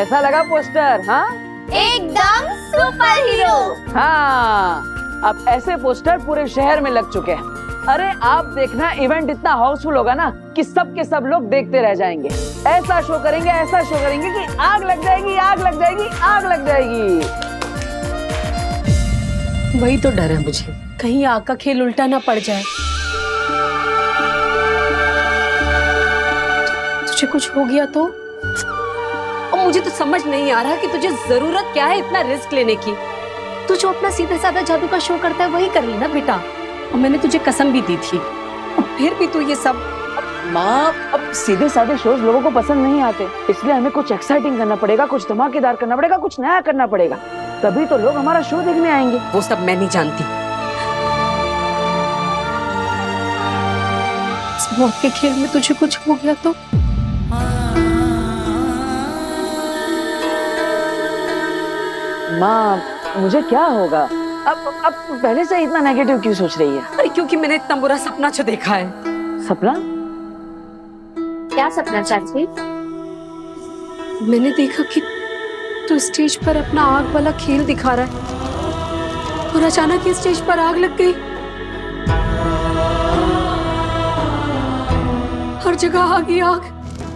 कैसा लगा पोस्टर? हाँ एकदम सुपर हीरो। हाँ, अब ऐसे पोस्टर पूरे शहर में लग चुके हैं। अरे आप देखना, इवेंट इतना हाउसफुल होगा ना कि सब के सब लोग देखते रह जाएंगे। ऐसा शो करेंगे, ऐसा शो करेंगे कि आग लग जाएगी, आग लग जाएगी, आग लग जाएगी। वही तो डर है मुझे, कहीं आग का खेल उल्टा ना पड़ जाए। तुझे कुछ हो गया तो? और मुझे तो समझ नहीं आ रहा कि तुझे जरूरत क्या है इतना रिस्क लेने की। तू जो अपना सीधा साधा जादू का शो करता है वही कर लेना बेटा। और मैंने तुझे कसम भी दी थी, और फिर भी तू ये सब। माँ, अब सीधे साधे शोज लोगों को पसंद नहीं आते, इसलिए हमें कुछ एक्साइटिंग करना पड़ेगा, कुछ धमाकेदार करना पड़ेगा, कुछ नया करना पड़ेगा, तभी तो लोग हमारा शो देखने आएंगे। वो सब मैं नहीं जानती। इस मौत के खेल में तुझे कुछ हो गया तो? माँ, मुझे क्या होगा? अब पहले से इतना नेगेटिव क्यों सोच रही है? अरे क्योंकि मैंने इतना बुरा सपना जो देखा है। सपना? क्या सपना चाची? मैंने देखा कि तू स्टेज पर अपना आग वाला खेल दिखा रहा है और अचानक ही स्टेज पर आग लग गई। हर जगह आग ही आग,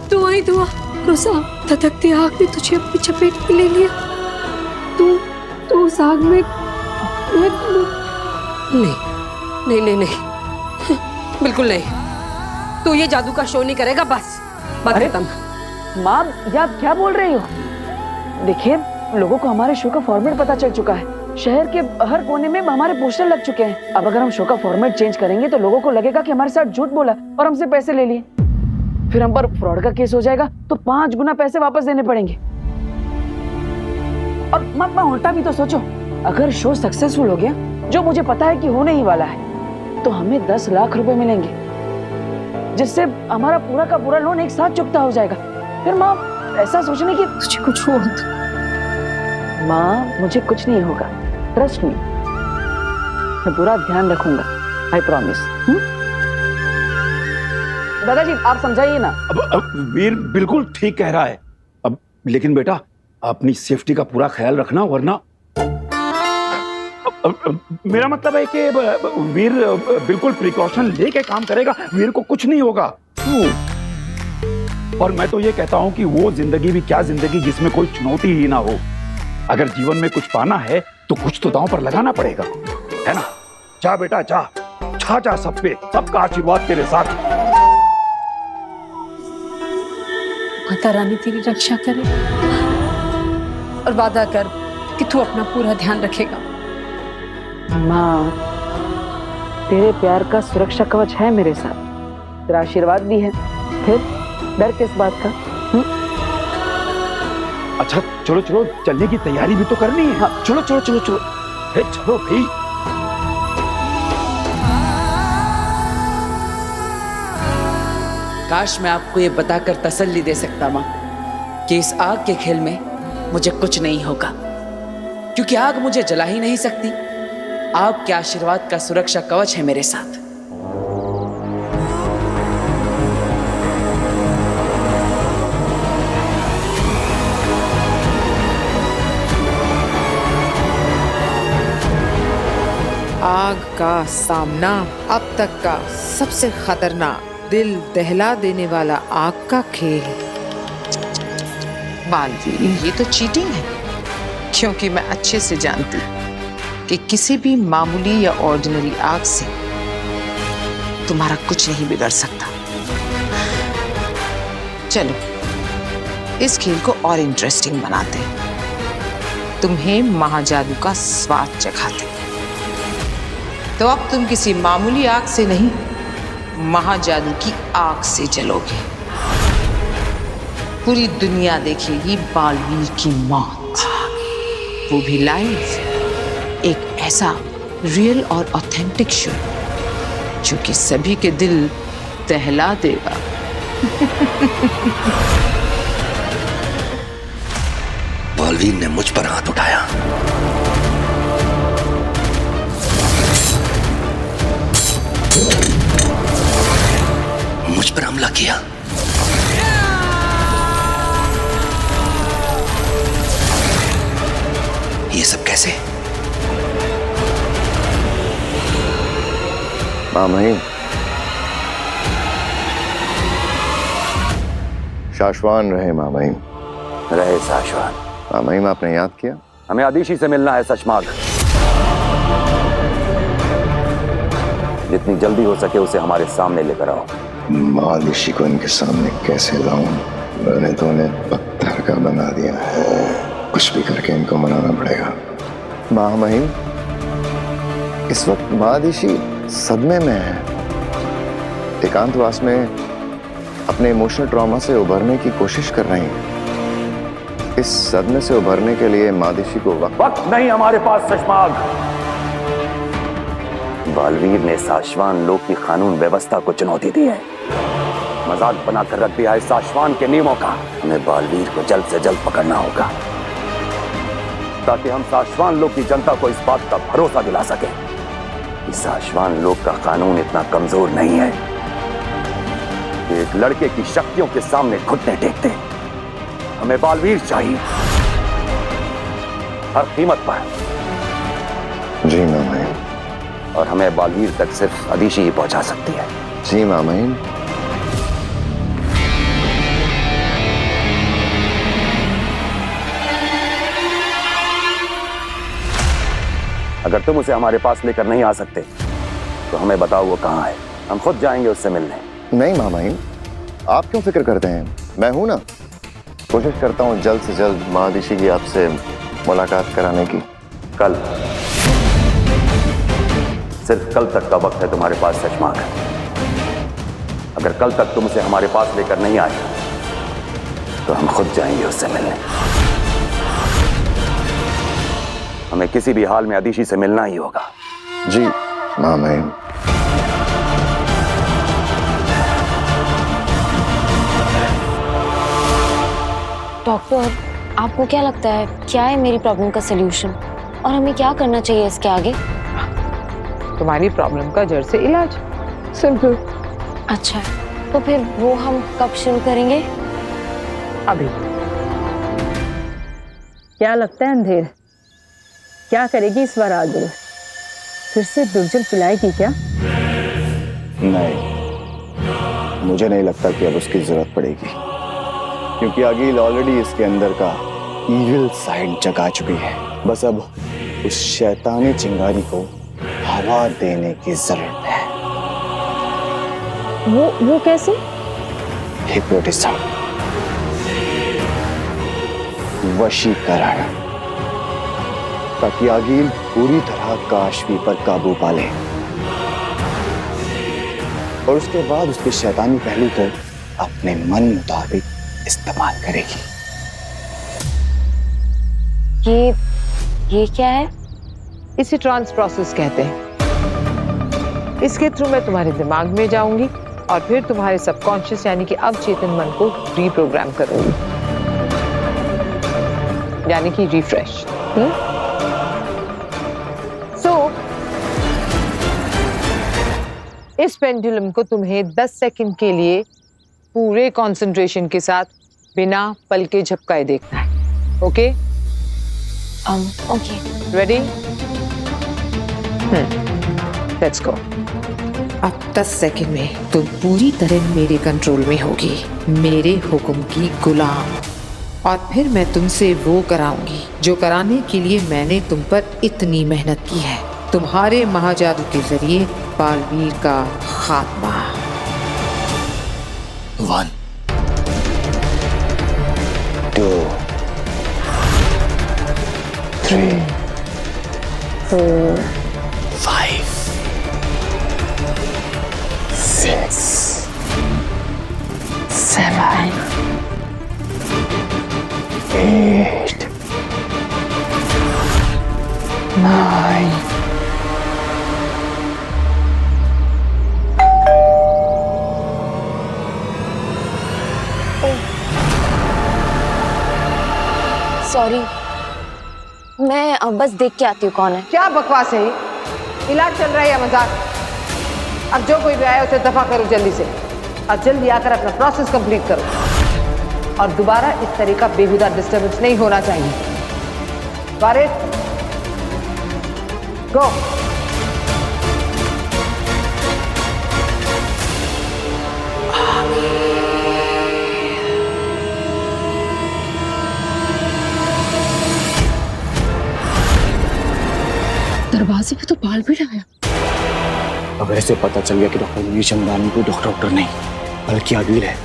धुआं ही धुआं। उस धधकती आग ने तुझे अपनी चपेट में ले लिया। तू उस आग में नहीं नहीं नहीं नहीं, बिल्कुल नहीं। तू ये जादू का शो नहीं करेगा, बस बात खत्म। माँ, ये आप क्या बोल रही हो? देखिए, लोगों को हमारे शो का फॉर्मेट पता चल चुका है। शहर के हर कोने में हमारे पोस्टर लग चुके हैं। अब अगर हम शो का फॉर्मेट चेंज करेंगे तो लोगों को लगेगा कि हमारे साथ झूठ बोला और हमसे पैसे ले लिए। फिर हम पर फ्रॉड का केस हो जाएगा तो 5 गुना पैसे वापस देने पड़ेंगे। और माँ, उल्टा भी तो सोचो, अगर शो सक्सेसफुल हो गया, जो मुझे पता है कि होने ही वाला है, तो हमें 10 लाख रुपए मिलेंगे, जिससे हमारा पूरा का पूरा लोन एक साथ चुकता हो जाएगा। फिर माँ, ऐसा सोचने की तुझे कुछ हुआ तो? माँ, मुझे कुछ नहीं होगा, ट्रस्ट मी। मैं पूरा ध्यान रखूंगा, आई प्रॉमिस। दादाजी, आप समझाइए ना। अब वीर बिल्कुल ठीक कह रहा है। अब लेकिन बेटा, अपनी सेफ्टी का पूरा ख्याल रखना, वरना मेरा मतलब है कि वीर बिल्कुल प्रिकॉशन लेके काम करेगा, वीर को कुछ नहीं होगा। और मैं तो ये कहता हूं कि वो जिंदगी भी क्या जिंदगी जिसमें कोई चुनौती ही ना हो। अगर जीवन में कुछ पाना है तो कुछ तो दांव पर लगाना पड़ेगा, है ना? जा बेटा जा, छा जा सब पे, सबका आशीर्वाद तेरे साथ। माता रानी तेरी रक्षा करे और वादा कर कि तू अपना पूरा ध्यान रखेगा। माँ, तेरे प्यार का सुरक्षा कवच है मेरे साथ, तेरा आशीर्वाद भी है, फिर डर किस बात का? अच्छा चलो चलो, चलने की तैयारी भी तो करनी है। हाँ, चलो चलो चलो चलो, चलो भाई। काश मैं आपको ये बताकर तसल्ली दे सकता माँ कि इस आग के खेल में मुझे कुछ नहीं होगा, क्योंकि आग मुझे जला ही नहीं सकती। आपके आशीर्वाद का सुरक्षा कवच है मेरे साथ। आग का सामना अब तक का सबसे खतरनाक, दिल दहला देने वाला आग का खेल। बालवीर, ये तो चीटिंग है, क्योंकि मैं अच्छे से जानती हूँ कि किसी भी मामूली या ऑर्डिनरी आग से तुम्हारा कुछ नहीं बिगड़ सकता। चलो इस खेल को और इंटरेस्टिंग बनाते हैं, तुम्हें महाजादू का स्वाद चखाते। तो अब तुम किसी मामूली आग से नहीं, महाजादू की आग से जलोगे। पूरी दुनिया देखेगी बालवीर की मौत, वो भी लाइव। एक ऐसा रियल और ऑथेंटिक शो जो कि सभी के दिल दहला देगा। बालवीर ने मुझ पर हाथ उठाया, मुझ पर हमला किया। ये सब कैसे? माँ महिम, शाश्वान रहे माँ महिम। रहे शाश्वात। माँ महिम, आपने याद किया? हमें आदिशी से मिलना है सचमाग। जितनी जल्दी हो सके उसे हमारे सामने लेकर आओ। महादिशी को इनके सामने कैसे लाऊं? मैंने तो उन्हें पत्थर का बना दिया है। कुछ भी करके इनको मनाना पड़ेगा। माँ महिम, इस वक्त महादिशी सदमे में है। एकांतवास में अपने इमोशनल ट्रॉमा से उभरने की कोशिश कर रही हैं। इस सदमे से उभरने के लिए महादिशी को वक्त नहीं हमारे पास सचमाग। बालवीर ने साशवान लोक की कानून व्यवस्था को चुनौती दी है। मजाक बनाकर रख दिया है साशवान के नियमों का। हमें बालवीर को जल्द से जल्द पकड़ना होगा ताकि हम साशवान लोक की जनता को इस बात का भरोसा दिला सके कि साशवान लोक का कानून इतना कमजोर नहीं है कि एक लड़के की शक्तियों के सामने घुटने टेकते। हमें बालवीर चाहिए हर कीमत पर। जी माँ महिम। और हमें बालवीर तक सिर्फ आदिशी ही पहुंचा सकती है। जी माँ महिम। अगर तुम उसे हमारे पास लेकर नहीं आ सकते तो हमें बताओ वो कहाँ है। हम खुद जाएंगे उससे मिलने। नहीं माँ महिम, आप क्यों फिक्र करते हैं? मैं हूं ना। कोशिश करता हूं जल्द से जल्द महादिशी की आपसे मुलाकात कराने की। कल, सिर्फ कल तक का वक्त है तुम्हारे पास सचमाग। अगर कल तक तुम उसे हमारे पास लेकर नहीं आए तो हम खुद जाएंगे उससे मिलने। हमें किसी भी हाल में आदिशी से मिलना ही होगा। जी माँ महिम। डॉक्टर, आपको क्या लगता है क्या है मेरी प्रॉब्लम का सलूशन और हमें क्या करना चाहिए इसके आगे? तुम्हारी प्रॉब्लम का जड़ से इलाज। सिंपल। अच्छा, तो फिर वो हम कब शुरू करेंगे? अभी। क्या लगता है अंधेर, क्या करेगी इस बार आगे? फिर से दुर्जल पिलाएगी क्या? नहीं, मुझे नहीं लगता कि अब उसकी जरूरत पड़ेगी, क्योंकि आगिल ऑलरेडी इसके अंदर का इविल साइड जगा चुकी है। बस अब उस शैतानी चिंगारी को हवा देने की जरूरत है। वो कैसे? हिप्नोटिज्म, वशीकरण, ताकि आगिल पूरी तरह काशवी पर काबू पा ले और उसके बाद उसके शैतानी पहलू को अपने मन मुताबिक इस्तेमाल करेगी। ये क्या है? इसे ट्रांस प्रोसेस कहते हैं। इसके थ्रू मैं तुम्हारे दिमाग में जाऊंगी और फिर तुम्हारे सबकॉन्शियस यानी कि अवचेतन मन को रीप्रोग्राम करूंगी, यानी कि रिफ्रेश। इस पेंडुलम को तुम्हें 10 सेकंड के लिए पूरे कंसंट्रेशन के साथ बिना पल के झपकाए देखना है। Okay? Okay. Ready? Let's go. अब 10 सेकंड में तुम पूरी तरह मेरे कंट्रोल में होगी, मेरे हुक्म की गुलाम। और फिर मैं तुमसे वो कराऊंगी जो कराने के लिए मैंने तुम पर इतनी मेहनत की है। तुम्हारे महाजादू के जरिए बालवीर का खात्मा। 1 2 3 4 5 6 7 8 9 सॉरी, मैं बस देख के आती हूँ कौन है। क्या बकवास है ये? इलाज चल रहा है या मजाक? अब जो कोई भी आया उसे दफा करो जल्दी से, और जल्दी आकर अपना प्रोसेस कंप्लीट करो। और दोबारा इस तरह का बेहुदा डिस्टर्बेंस नहीं होना चाहिए। वारिस, गो। दरवाजे पे तो बाल भी लगाया। अब ऐसे पता चल गया कि डॉक्टर मीरचंदानी कोई डॉक्टर नहीं बल्कि आगिल है,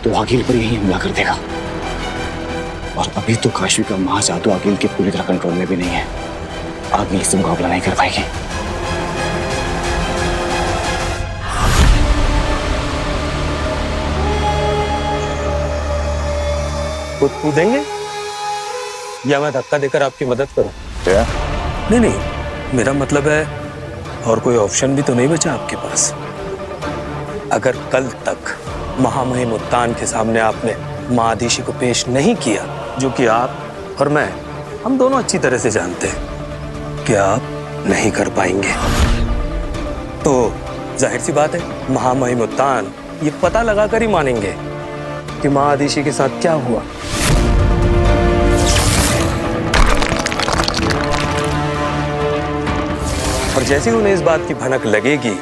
तो आगिल पर यही हमला कर देगा। और अभी तो काशवी का महाजादू आगिल के पूरी तरह कंट्रोल में भी नहीं है। आगिल से मुकाबला नहीं कर पाएगी। खुद कूदेंगे या मैं धक्का देकर आपकी मदद करूं? क्या? नहीं नहीं, मेरा मतलब है और कोई ऑप्शन भी तो नहीं बचा आपके पास। अगर कल तक महामहिम उत्तान के सामने आपने महाधीशी को पेश नहीं किया, जो कि आप और मैं हम दोनों अच्छी तरह से जानते हैं कि आप नहीं कर पाएंगे, तो जाहिर सी बात है महामहिम उत्तान ये पता लगाकर ही मानेंगे कि महाधीशी के साथ क्या हुआ। और जैसे ही उन्हें इस बात की भनक लगेगी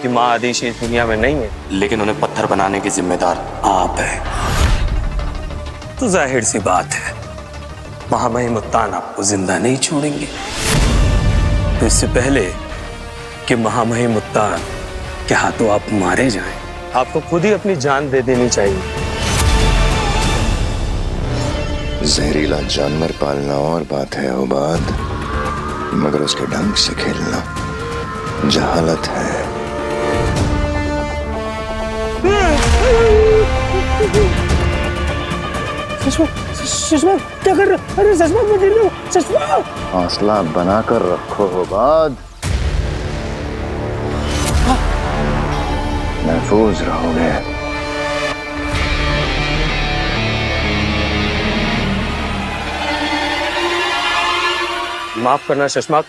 कि महाधीशी इस दुनिया में नहीं है, लेकिन उन्हें पत्थर बनाने के जिम्मेदार आप हैं, तो जाहिर सी बात है महामहिम उत्तान आपको जिंदा नहीं छोड़ेंगे। तो इससे पहले कि महामहिम उत्तान के हाथों आप मारे जाएं, आपको खुद ही अपनी जान दे देनी चाहिए। जहरीला जानवर पालना और बात है उबाद, मगर उसके ढंग से खेलना जहालत है। सुषमा क्या कर रहा? अरे सुषमा मैं गिर रहा हूं। सुषमा हौसला बनाकर रखो उबाद, महफूज रहोगे। माफ करना शशमाक,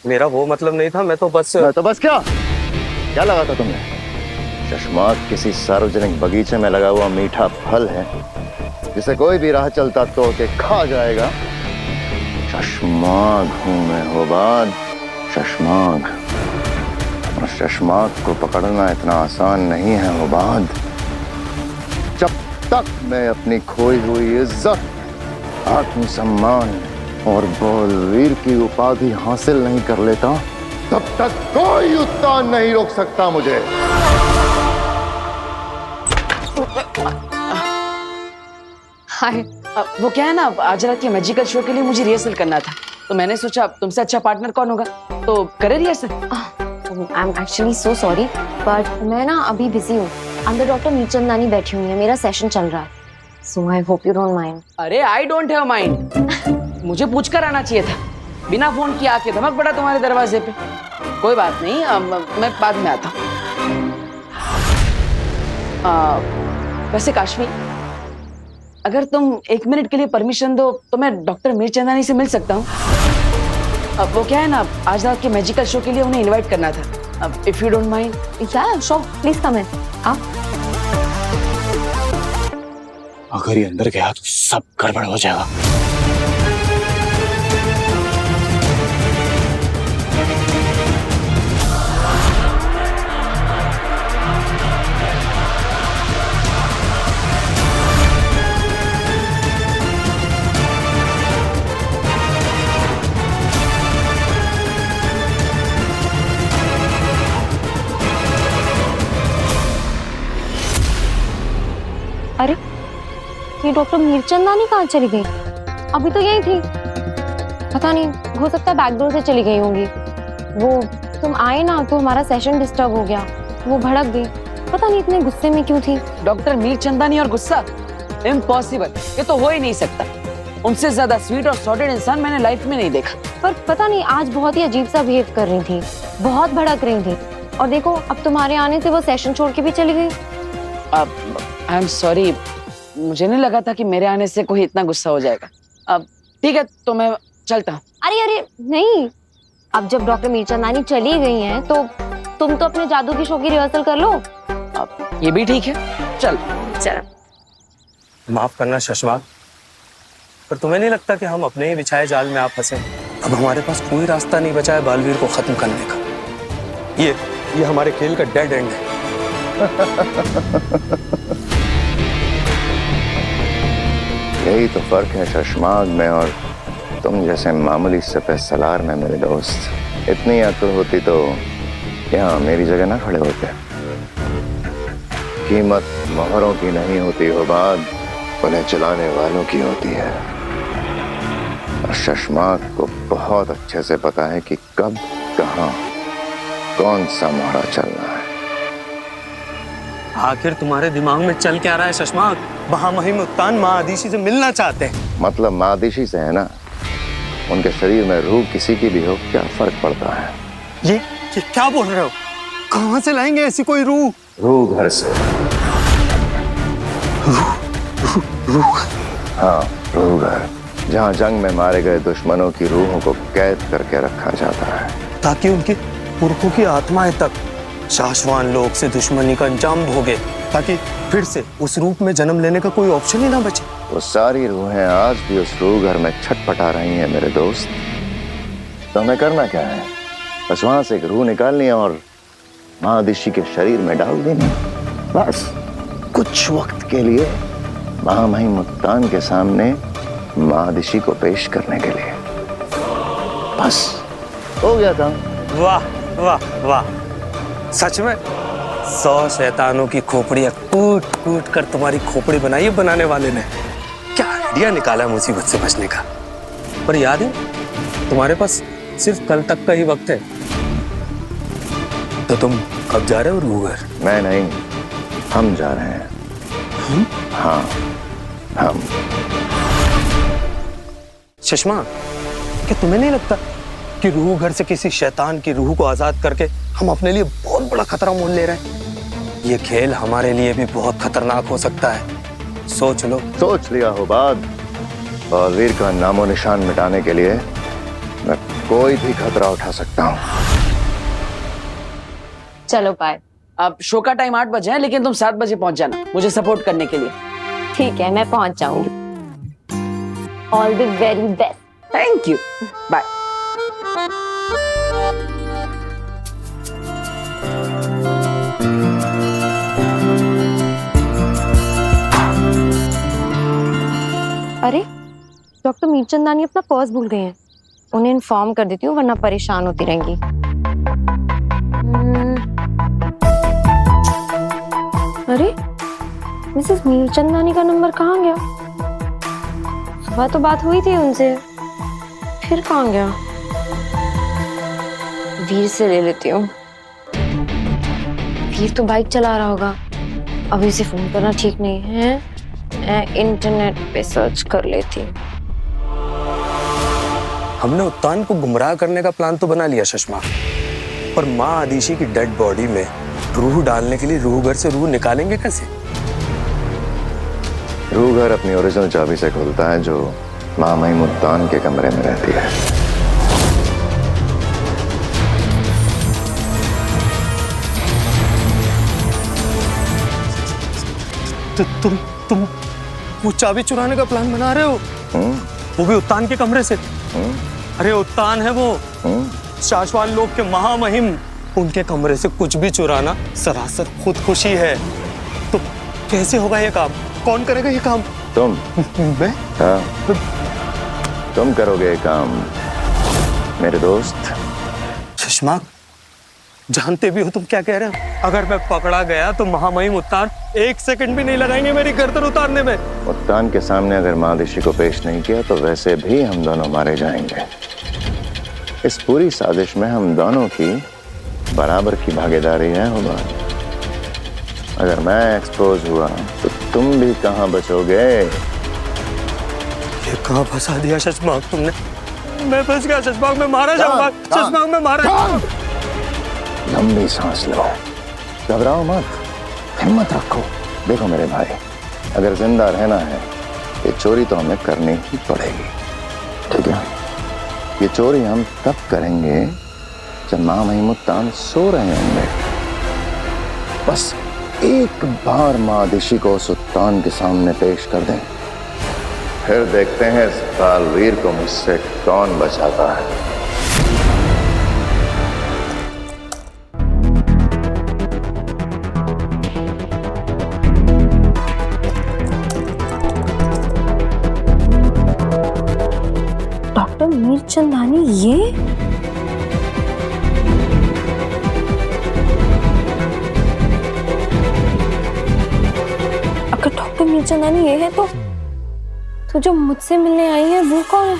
मेरा वो मतलब नहीं था। मैं तो बस क्या लगा था तुमने? चश्माक किसी सार्वजनिक बगीचे में लगा हुआ मीठा फल है जिसे कोई भी राह चलता तोड़ के खा जाएगा। शशमाक हूं मैं उबाद, शशमाक। और शशमाक को पकड़ना इतना आसान नहीं है उबाद। जब तक मैं अपनी खोई हुई इज्जत, आत्मसम्मान और बलवीर की उपाधि हासिल नहीं कर लेता, तब तक कोई उत्तान नहीं रोक सकता मुझे। हाय, वो क्या है ना, आज रात के मैजिकल शो के लिए मुझे रिहर्सल करना था, तो मैंने सोचा तुमसे अच्छा पार्टनर कौन होगा, तो करे rehearsal. I am actually so sorry, but मैं ना अभी बिजी हूँ। अंदर डॉक्टर मीरचंदानी बैठी हुई है, मेरा सेशन चल रहा है, so I hope you don't mind. अरे आई डोंट हैव माइंड, मुझे पूछ कर आना चाहिए था, बिना फोन किए आके धमक पड़ा तुम्हारे दरवाजे पे। कोई बात नहीं, मैं बाद में आता हूँ। वैसे काशवी, अगर तुम 1 मिनट के लिए परमिशन दो तो मैं डॉक्टर मीरचंदानी से मिल सकता हूँ। अब वो क्या है ना, आज रात के मैजिकल शो के लिए उन्हें इनवाइट करना था, अब इफ यू डोंट माइंड। या श्योर, प्लीज कम इन। आप अगर ये अंदर गया तो सब गड़बड़ हो जाएगा। अरे ये डॉक्टर मीरचंदानी कहाँ चली गई? अभी तो यही थी। पता नहीं, हो सकता है बैकडोर से चली गई होंगी। वो तुम आए ना तो हमारा सेशन डिस्टर्ब हो गया, वो भड़क गई। पता नहीं इतने गुस्से में क्यों थी। डॉक्टर मीरचंदानी और गुस्सा, इम्पॉसिबल, ये तो हो ही नहीं सकता। उनसे ज्यादा स्वीट और सॉर्टेड इंसान मैंने लाइफ में नहीं देखा। पर पता नहीं आज बहुत ही अजीब सा बिहेव कर रही थी, बहुत भड़क रही थी। और देखो अब तुम्हारे आने से वो सेशन छोड़ के भी चली गई। अब आई एम सॉरी, मुझे नहीं लगा था कि मेरे आने से कोई इतना गुस्सा हो जाएगा। अब ठीक है, तो मैं चलता हूँ। अरे अरे नहीं, अब जब डॉक्टर मीरचंदानी चली गई हैं तो तुम तो अपने जादू की शो की रिहर्सल कर लो। अब ये भी ठीक है, चल। माफ करना शशमाक, पर तुम्हें नहीं लगता कि हम अपने ही बिछाए जाल में आप फंसे? अब हमारे पास कोई रास्ता नहीं बचा है बालवीर को खत्म करने का। ये हमारे खेल का डेड एंड है। यही तो फर्क है शशमाग में और तुम जैसे मामूली सफेद सलार में मेरे दोस्त। इतनी अक्ल होती तो यहाँ मेरी जगह ना खड़े होते। कीमत मोहरों की नहीं होती हो बात, उन्हें चलाने वालों की होती है। और शशमाग को बहुत अच्छे से पता है कि कब कहाँ कौन सा मोहरा चलना है। आखिर तुम्हारे दिमाग में चल क्या रहा है शशमाग? महामहिम उत्तान माँ आदिशी से मिलना चाहते हैं। मतलब माँ आदिशी से है ना, उनके शरीर में रूह किसी की भी हो क्या फर्क पड़ता है। ये क्या बोल रहे हो? कहाँ से लाएंगे ऐसी कोई रूह? रूह घर से। रूह? हाँ, रूह घर, जहाँ जंग में मारे गए दुश्मनों की रूहों को कैद करके रखा जाता है, ताकि उनके पुरखों की आत्माएं तक शाश्वान लोक से दुश्मनी का अंजाम भोगे, ताकि फिर से उस रूप में जन्म लेने का कोई ऑप्शन ही ना बचे। वो सारी रूहें आज भी उस रूह घर में छटपटा रही हैं मेरे दोस्त। तो हमें करना क्या है? बस वहां से एक रूह निकालनी है और महादिशी के शरीर में डाल देनी। बस कुछ वक्त के लिए महामहिम मुत्तान के सामने महादिशी को पेश करने के लिए। बस हो गया था। वाह वाह वाह, सच में 100 शैतानों की खोपड़ियां कूट कूट कर तुम्हारी खोपड़ी बनाई है बनाने वाले ने। क्या आइडिया निकाला मुसीबत से बचने का। पर याद है, तुम्हारे पास सिर्फ कल तक का ही वक्त है। तो तुम कब जा रहे हो रूह घर? मैं नहीं, हम जा रहे हैं। हम? हाँ, हम। चश्मा, क्या तुम्हें नहीं लगता कि रूह घर से किसी शैतान की रूह को आजाद करके हम अपने लिए बहुत बड़ा खतरा मोल ले रहे हैं? ये खेल हमारे लिए भी बहुत खतरनाक हो सकता है। सोच लो। सोच लिया हो बात। और वीर का नामो निशान मिटाने के लिए मैं कोई भी खतरा उठा सकता हूँ। चलो बाय। अब शो का टाइम 8 बजे है, लेकिन तुम 7 बजे पहुंच जाना मुझे सपोर्ट करने के लिए। ठीक है, मैं पहुंच जाऊंगी। All the very best. Thank you, bye. अरे डॉक्टर मीरचंदानी अपना पर्स भूल गए हैं। उन्हें इन्फॉर्म कर देती हूँ, वरना परेशान होती रहेंगी। अरे मिसेस मीरचंदानी का नंबर कहाँ गया? सुबह तो बात हुई थी उनसे, फिर कहाँ गया? वीर से ले लेती हूँ। वीर तो बाइक चला रहा होगा, अभी से फोन करना ठीक नहीं है। मैं इंटरनेट पे सर्च कर लेती हूँ। हमने उत्तान को गुमराह करने का प्लान तो बना लिया शशमा, पर माँ आदिशी की डेड बॉडी में रूह डालने के लिए रूह घर से रूह निकालेंगे कैसे? रूह घर अपनी ओरिजिनल चाबी से खुलता है, जो महामहिम मुत्तान के कमरे में रहती है। तो तुम वो चाबी चुराने का प्लान बना रहे हो? वो भी उत्तान के कमरे से? अरे उत्तान है वो, शाश्वान लोक के महामहिम, उनके कमरे से कुछ भी चुराना सरासर खुदकुशी है। तो कैसे होगा ये काम? कौन करेगा ये काम? तुम। मैं? हाँ, तुम करोगे ये काम मेरे दोस्त। सुषमा, जानते भी हो तुम क्या कह रहे हो? अगर मैं पकड़ा गया तो महामहिम उत्तान 1 सेकंड भी नहीं लगाएंगे मेरी गर्दन उतारने में। उत्तान के सामने अगर महादिशी को पेश नहीं किया तो वैसे भी हम दोनों मारे जाएंगे। इस पूरी साजिश में हम दोनों की बराबर की भागीदारी है होगा। अगर मैं एक्सपोज हुआ तो तुम भी कहाँ बचोगे? ये कहाँ फंसा दिया शशमाग तुमने? मैं फंस गया शशमाग, मैं मारा जाऊंगा। शशमाग मैं मारा जाऊंगा। लंबी सांस लो, घबराओ मत, हिम्मत रखो। देखो मेरे भाई, अगर जिंदा रहना है ये चोरी तो हमें करनी ही पड़ेगी, ठीक है? ये चोरी हम तब करेंगे जब महामहिम उत्तान सो रहे होंगे। बस एक बार महादिशी को उस उत्तान के सामने पेश कर दें, फिर देखते हैं इस बालवीर को मुझसे कौन बचाता है। डॉक्टर मीरचंदानी ये? अगर डॉक्टर मीरचंदानी ये है तो जो मुझसे मिलने आई है वो कौन है?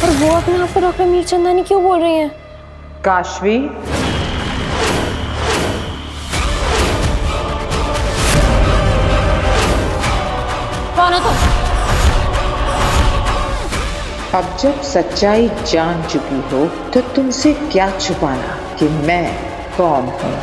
और वो अपने आप को डॉक्टर मीरचंदानी क्यों बोल रही है? काशवी, कौन है तुम? अब जब सच्चाई जान चुकी हो तो तुमसे क्या छुपाना कि मैं कौन हूँ।